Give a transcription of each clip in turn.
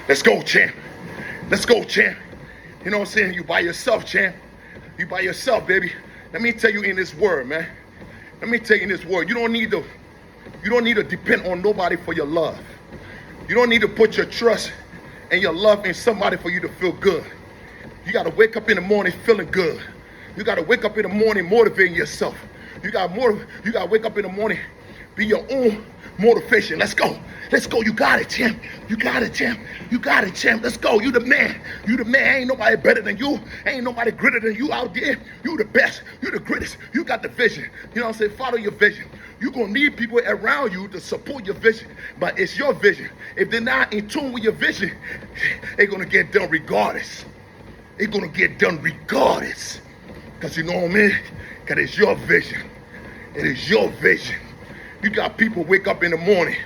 Let's go, champ. Let's go, champ. You know what I'm saying? You by yourself, champ. You by yourself, baby. Let me tell you in this word, man. Let me tell you in this word. You don't need to depend on nobody for your love. You don't need to put your trust and your love in somebody for you to feel good. You got to wake up in the morning feeling good. You got to wake up in the morning motivating yourself. You got to wake up in the morning, be your own motivation. Let's go. Let's go. You got it, champ. You got it, champ. You got it, champ. Let's go. You the man. You the man. Ain't nobody better than you. Ain't nobody greater than you out there. You the best. You the greatest. You got the vision. You know what I'm saying? Follow your vision. You're going to need people around you to support your vision. But it's your vision. If they're not in tune with your vision, they're going to get done regardless. It's going to get done regardless. Because you know what I mean? Because it's your vision. It is your vision. You got people wake up in the morning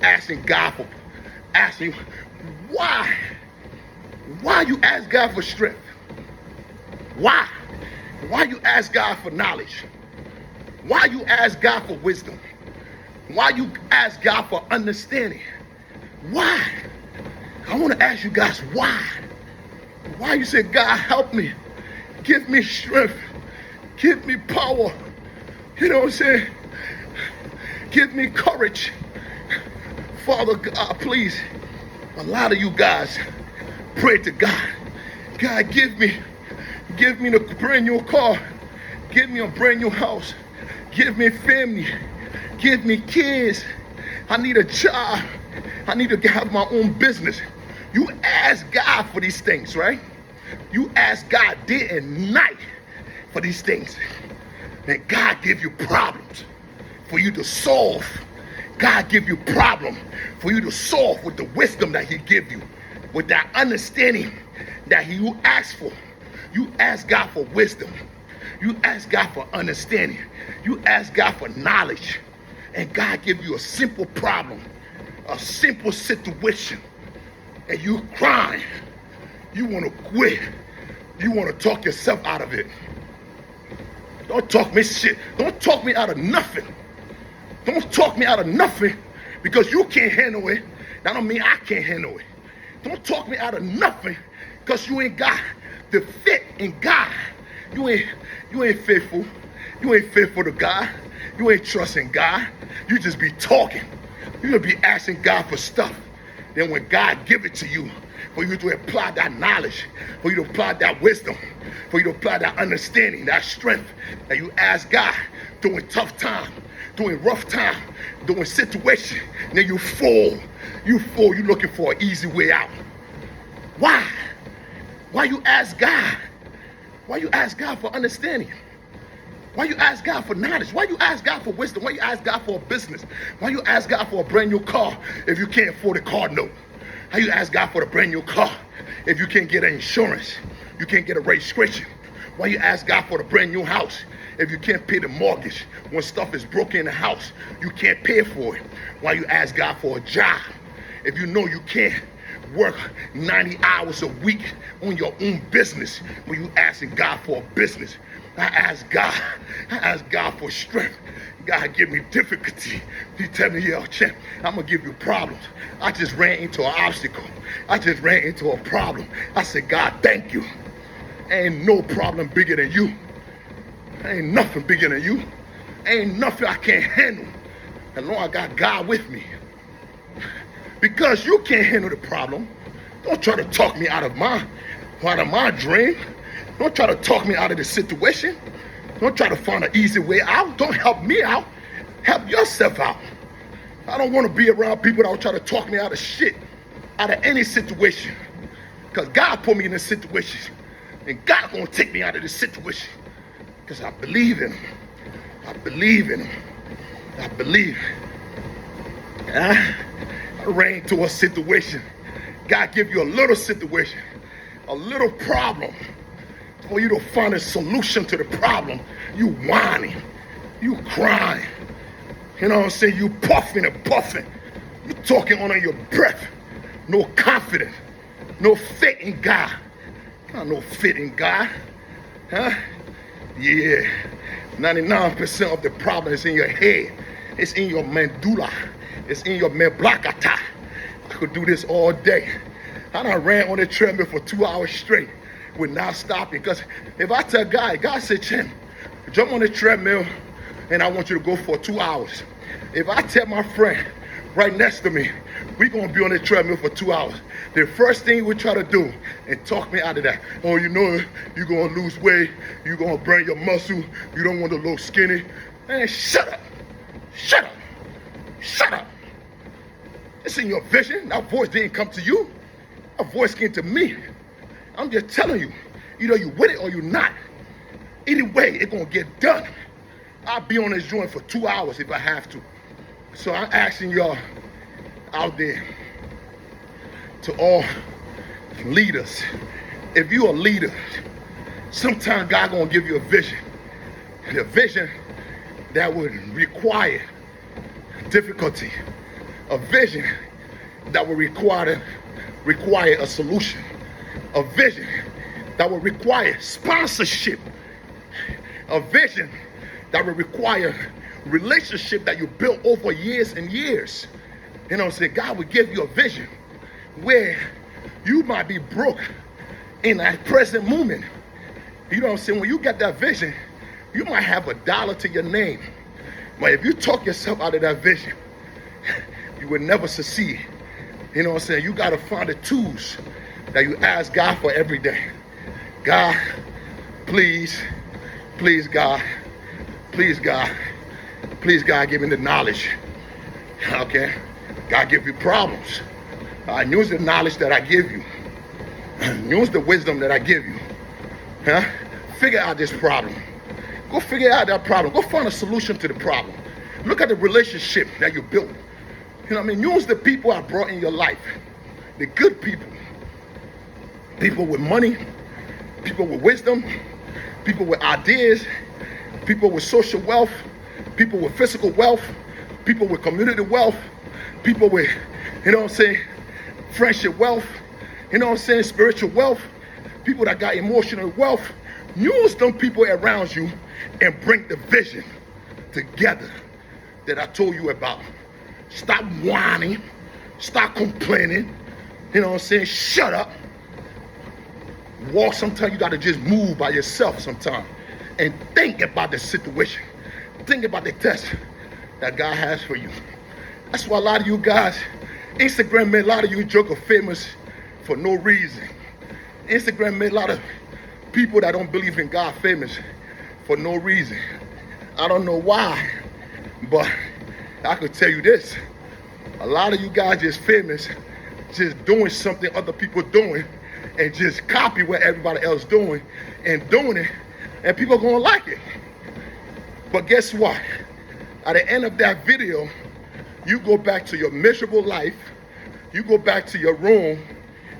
asking why? Why you ask God for strength? Why? Why you ask God for knowledge? Why you ask God for wisdom? Why you ask God for understanding? Why? I want to ask you guys why. Why you say, God, help me. Give me strength. Give me power. You know what I'm saying? Give me courage. Father God, please. A lot of you guys pray to God. God, give me the brand new car. Give me a brand new house. Give me family. Give me kids. I need a job. I need to have my own business. You ask God for these things, right? You ask God day and night for these things. And God give you problems for you to solve. God give you problem for you to solve with the wisdom that he give you, with that understanding that you ask for. You ask God for wisdom. You ask God for understanding. You ask God for knowledge. And God give you a simple problem, a simple situation. And you crying. You want to quit. You want to talk yourself out of it. Don't talk me shit. Don't talk me out of nothing. Don't talk me out of nothing because you can't handle it. That don't mean I can't handle it. Don't talk me out of nothing because you ain't got the fit in God. You ain't faithful. You ain't faithful to God. You ain't trusting God. You just be talking. You gonna be asking God for stuff. Then when God give it to you, for you to apply that knowledge, for you to apply that wisdom, for you to apply that understanding, that strength, and you ask God during tough time, during rough time, during situation, then you fall. You looking for an easy way out. Why? Why you ask God? Why you ask God for understanding? Why you ask God for knowledge? Why you ask God for wisdom? Why you ask God for a business? Why you ask God for a brand new car if you can't afford a car note? How you ask God for a brand new car if you can't get an insurance? You can't get a registration. Why you ask God for a brand new house if you can't pay the mortgage? When stuff is broken in the house, you can't pay for it. Why you ask God for a job if you know you can't work 90 hours a week on your own business when you asking God for a business? I ask God for strength. God give me difficulty. He tell me, yo, champ, I'm gonna give you problems. I just ran into an obstacle. I just ran into a problem. I said, God, thank you. Ain't no problem bigger than you. Ain't nothing bigger than you. Ain't nothing I can't handle as long as I got God with me. Because you can't handle the problem, don't try to talk me out of my dream. Don't try to talk me out of the situation. Don't try to find an easy way out. Don't help me out. Help yourself out. I don't want to be around people that will try to talk me out of shit, out of any situation. Because God put me in this situation. And God gonna take me out of this situation. Because I believe in him. I believe in him. I believe. I ran into a situation. God give you a little situation, a little problem. For you to find a solution to the problem, you whining, you crying, you know what I'm saying? You puffing and puffing, you talking under your breath, no confidence, no faith in God. Got no faith in God, huh? Yeah, 99% of the problem is in your head. It's in your medulla. It's in your meblakata. I could do this all day. I done ran on the treadmill for 2 hours straight with not stopping. Because if I tell God said, Chin, jump on the treadmill and I want you to go for 2 hours. If I tell my friend right next to me, we're going to be on the treadmill for 2 hours, the first thing we try to do and talk me out of that. Oh, you know, you're going to lose weight. You're going to burn your muscle. You don't want to look skinny. Man, shut up. Shut up. Shut up. It's in your vision. That voice didn't come to you. That voice came to me. I'm just telling you, either you with it or you not. Either way, it's going to get done. I'll be on this joint for 2 hours if I have to. So I'm asking y'all out there, to all leaders, if you're a leader, sometimes God gonna give you a vision. And a vision that would require difficulty. A vision that will require a solution. A vision that will require sponsorship. A vision that will require relationship that you built over years and years. You know what I'm saying? God will give you a vision where you might be broke in that present moment. You know what I'm saying? When you get that vision, you might have $1 to your name. But if you talk yourself out of that vision, you will never succeed. You know what I'm saying? You got to find the tools that you ask God for every day. God, please, please, God, please, God, please, God, give me the knowledge. Okay? God give you problems. Use the knowledge that I give you. Use the wisdom that I give you. Huh? Figure out this problem. Go figure out that problem. Go find a solution to the problem. Look at the relationship that you built. You know what I mean? Use the people I brought in your life. The good people. People with money. People with wisdom. People with ideas. People with social wealth. People with physical wealth. People with community wealth. People with, you know what I'm saying, friendship wealth. You know what I'm saying, spiritual wealth. People that got emotional wealth. Use them people around you and bring the vision together that I told you about. Stop whining. Stop complaining. You know what I'm saying? Shut up. Walk. Sometimes you got to just move by yourself sometimes and think about the situation. Think about the test that God has for you. That's why a lot of you guys, Instagram made a lot of you joker famous for no reason. Instagram made a lot of people that don't believe in God famous for no reason. I don't know why, but I could tell you this. A lot of you guys just famous, just doing something other people doing and just copy what everybody else doing and doing it, and people are gonna like it. But guess what? At the end of that video, you go back to your miserable life, you go back to your room,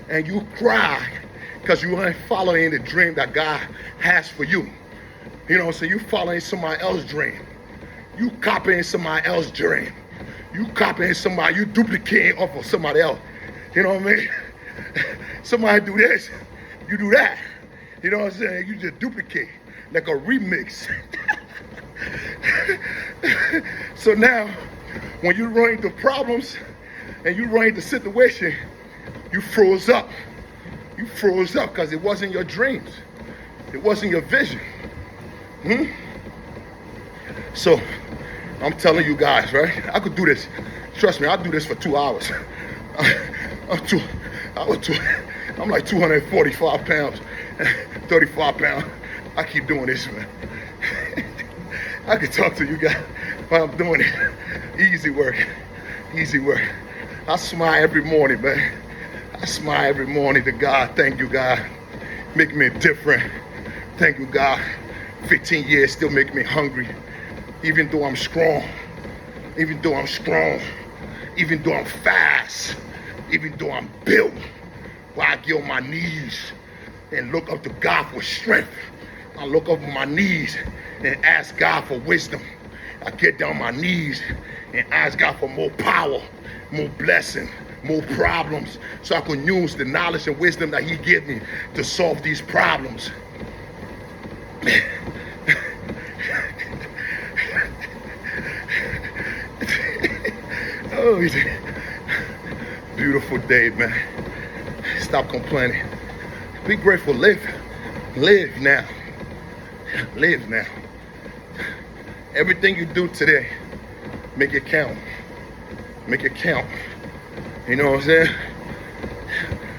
and you cry because you ain't following the dream that God has for you. You know what I'm saying? You following somebody else's dream. You copying somebody else's dream. You copying somebody, you duplicating off of somebody else. You know what I mean? Somebody do this, you do that. You know what I'm saying? You just duplicate like a remix. So now, when you run into problems and you run into situation, you froze up. You froze up because it wasn't your dreams. It wasn't your vision. So, I'm telling you guys, right? I could do this. Trust me, I'll do this for 2 hours. I'm like 245 pounds, 35 pounds. I keep doing this, man. I could talk to you guys while I'm doing it. Easy work, easy work. I smile every morning, man. I smile every morning to God. Thank you, God. Make me different. Thank you, God. 15 years still make me hungry. Even though I'm strong. Even though I'm strong. Even though I'm fast. Even though I'm built. Why I get on my knees and look up to God for strength. I look up on my knees and ask God for wisdom. I get down on my knees and ask God for more power, more blessing, more problems, so I can use the knowledge and wisdom that He gave me to solve these problems. Oh, beautiful day, man. It's stop complaining. Be grateful. Live now. Live now. Everything you do today, make it count. Make it count. You know what I'm saying?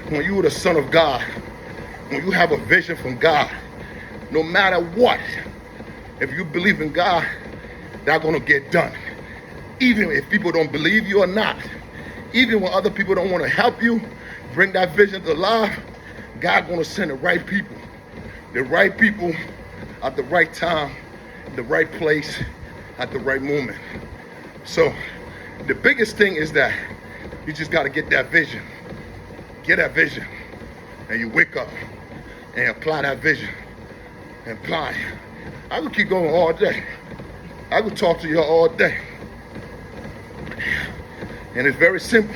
When you are the son of God, when you have a vision from God, no matter what, if you believe in God, that's going to get done. Even if people don't believe you or not, even when other people don't want to help you bring that vision to life, God's going to send the right people at the right time, the right place, at the right moment. So the biggest thing is that you just got to get that vision. Get that vision, and you wake up and apply that vision. Apply it. I could keep going all day. I could talk to you all day. And it's very simple.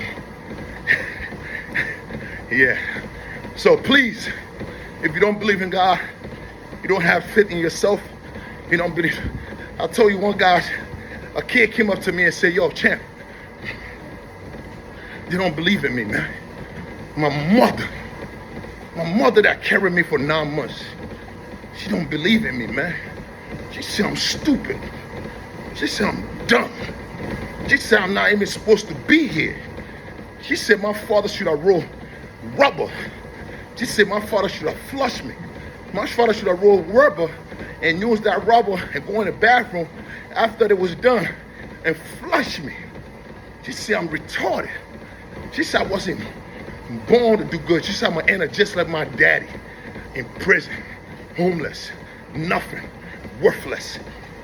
Yeah. So please, if you don't believe in God, you don't have faith in yourself, you don't believe. I told you one guy, a kid came up to me and said, yo, champ, you don't believe in me, man. My mother that carried me for 9 months, she don't believe in me, man. She said I'm stupid. She said I'm dumb. She said I'm not even supposed to be here. She said my father should have rolled rubber. She said my father should have flushed me. My father should have rolled rubber and used that rubber and go in the bathroom after it was done and flush me. She said I'm retarded. She said I wasn't born to do good. She said I'm gonna end up just like my daddy, in prison, homeless, nothing, worthless.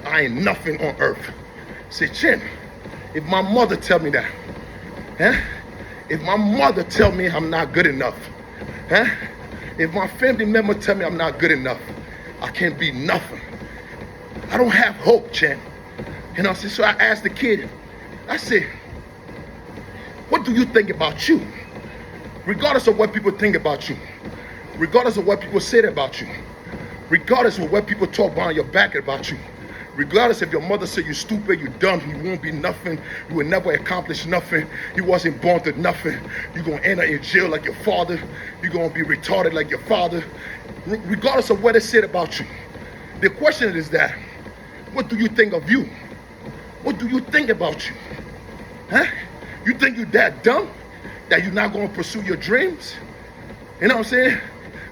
I ain't nothing on earth. Say, Chin, if my mother tell me that, if my mother tell me I'm not good enough, if my family member tell me I'm not good enough, I can't be nothing. I don't have hope, Chin. You know, so I asked the kid, I said, what do you think about you? Regardless of what people think about you, regardless of what people say about you, regardless of what people talk behind your back about you, regardless if your mother said you're stupid, you're dumb, you won't be nothing, you will never accomplish nothing, you wasn't born to nothing, you're going to end up in jail like your father, you're going to be retarded like your father, regardless of what they said about you. The question is that, what do you think of you? What do you think about you? You think you're that dumb that you're not going to pursue your dreams? You know what I'm saying?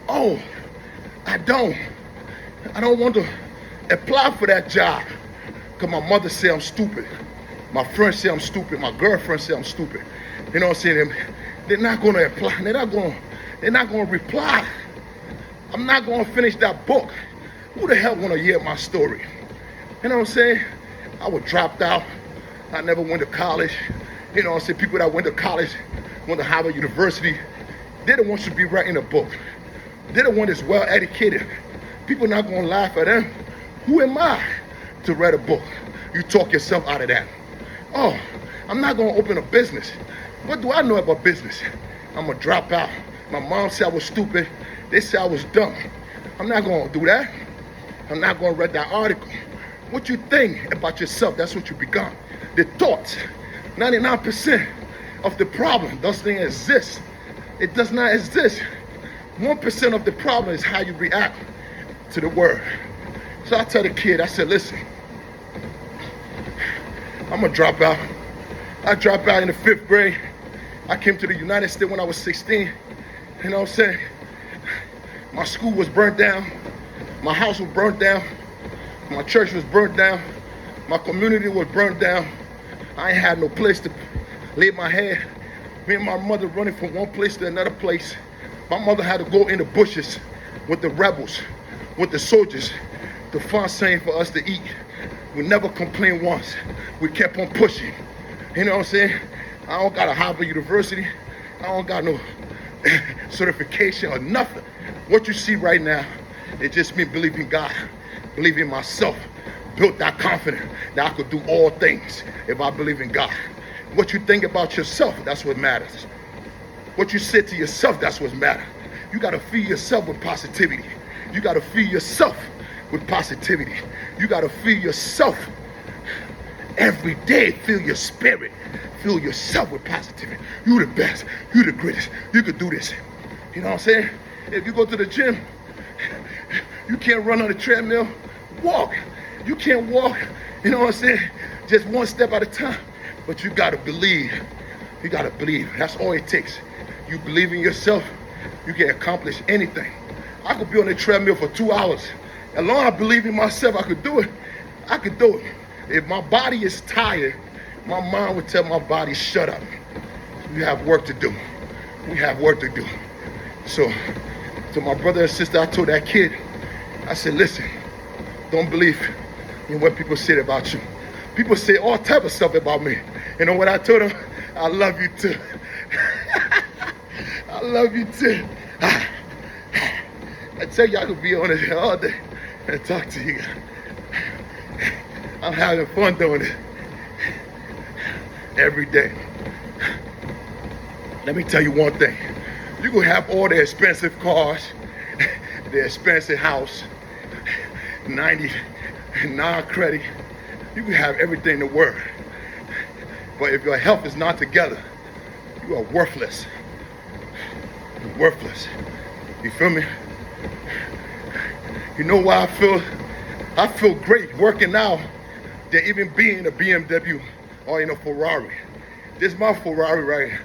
Oh, I don't want to apply for that job because my mother said I'm stupid. My friends say I'm stupid. My girlfriend say I'm stupid. You know what I'm saying? They're not going to apply. They're not going to reply. I'm not going to finish that book. Who the hell want to hear my story? You know what I'm saying? I was dropped out. I never went to college. You know what I'm saying? People that went to college, went to Harvard University, they're the ones who be writing a book. They're the one that's well educated. People not going to laugh at them. Who am I to write a book? You talk yourself out of that. Oh, I'm not going to open a business. What do I know about business? I'm going to drop out. My mom said I was stupid. They said I was dumb. I'm not going to do that. I'm not going to read that article. What you think about yourself, that's what you become. The thoughts, 99% of the problem doesn't exist. It does not exist. 1% of the problem is how you react to the word. So I tell the kid, I said, listen, I'm going to drop out. I dropped out in the 5th grade. I came to the United States when I was 16. You know what I'm saying? My school was burnt down. My house was burnt down. My church was burnt down. My community was burnt down. I ain't had no place to lay my head. Me and my mother running from one place to another place. My mother had to go in the bushes with the rebels, with the soldiers, to find something for us to eat. We never complained once. We kept on pushing. You know what I'm saying? I don't got a Harvard University. I don't got no certification or nothing. What you see right now, it's just me believing God, believing myself, built that confidence that I could do all things if I believe in God. What you think about yourself, that's what matters. What you say to yourself, that's what matters. You got to feed yourself with positivity. You got to feed yourself with positivity. You got to feed yourself every day. Fill your spirit. Fill yourself with positivity. You the best. You the greatest. You could do this. You know what I'm saying? If you go to the gym, you can't run on the treadmill, walk. You can't walk, you know what I'm saying, just one step at a time. But you gotta believe. You gotta believe. That's all it takes. You believe in yourself, you can accomplish anything. I could be on the treadmill for 2 hours. As long as I believe in myself, I could do it. I could do it. If my body is tired, my mind would tell my body, shut up. You have work to do. We have work to do. So, to my brother and sister, I told that kid, I said, listen, don't believe in what people say about you. People say all type of stuff about me. You know what I told them? I love you too. I love you too. I tell you, I could be on it all day and talk to you. I'm having fun doing it every day. Let me tell you one thing. You can have all the expensive cars, the expensive house, 99 credit. You can have everything in the world. But if your health is not together, you are worthless. You're worthless. You feel me? You know why I feel great working out than even being in a BMW or in a Ferrari. This is my Ferrari right here.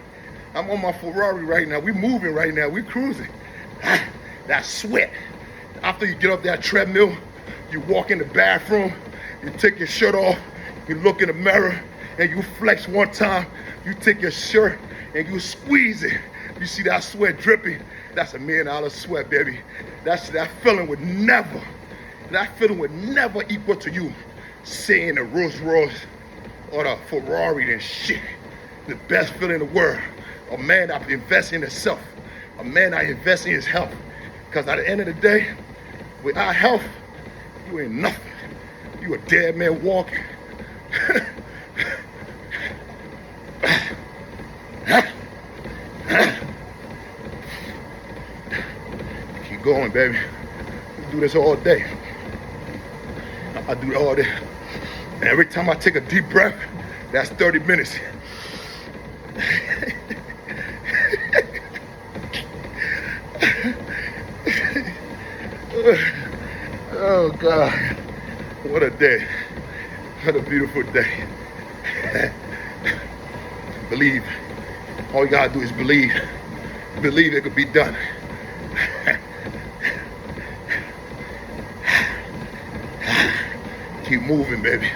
I'm on my Ferrari right now. We moving right now. We cruising. That sweat. After you get off that treadmill, you walk in the bathroom, you take your shirt off, you look in the mirror, and you flex one time. You take your shirt and you squeeze it. You see that sweat dripping? That's $1 million sweat, baby. That feeling would never equal to you seeing the Rolls Royce or the Ferrari and shit. The best feeling in the world. A man that invests in himself. A man that invests in his health. Because at the end of the day, without health, you ain't nothing. You a dead man walking. Keep going, baby. You do this all day. I do it all day. And every time I take a deep breath, that's 30 minutes. Oh God, what a day. What a beautiful day. Believe. All you gotta do is believe. Believe it could be done. Keep moving, baby.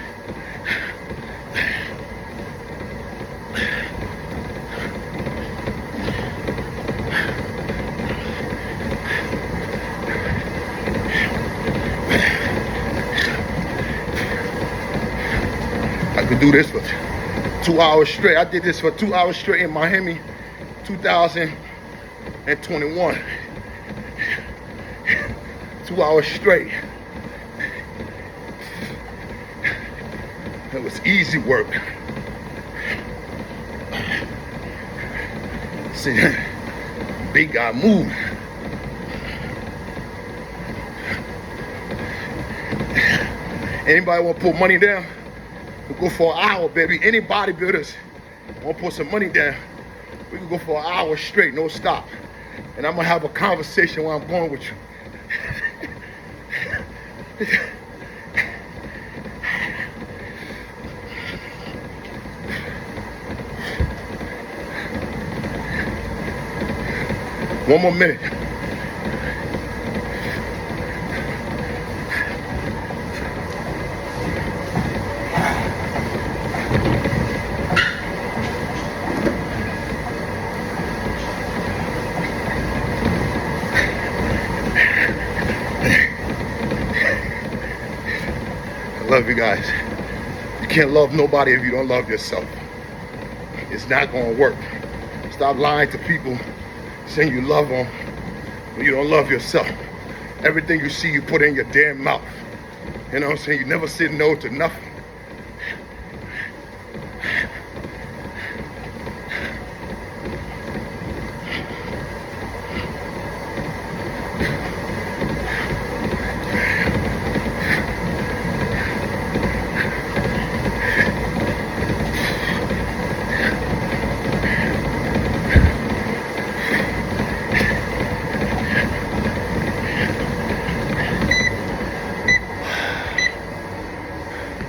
I could do this for 2 hours straight. I did this for 2 hours straight in Miami, 2021. 2 hours straight. It was easy work. See, big guy move. Anybody want to put money down? We'll go for an hour, baby. Any bodybuilders want to put some money down? We can go for an hour straight, no stop. And I'm going to have a conversation while I'm going with you. One more minute. I love you guys. You can't love nobody if you don't love yourself. It's not gonna work. Stop lying to people, saying you love them when you don't love yourself. Everything you see, you put in your damn mouth. You know what I'm saying? You never said no to nothing.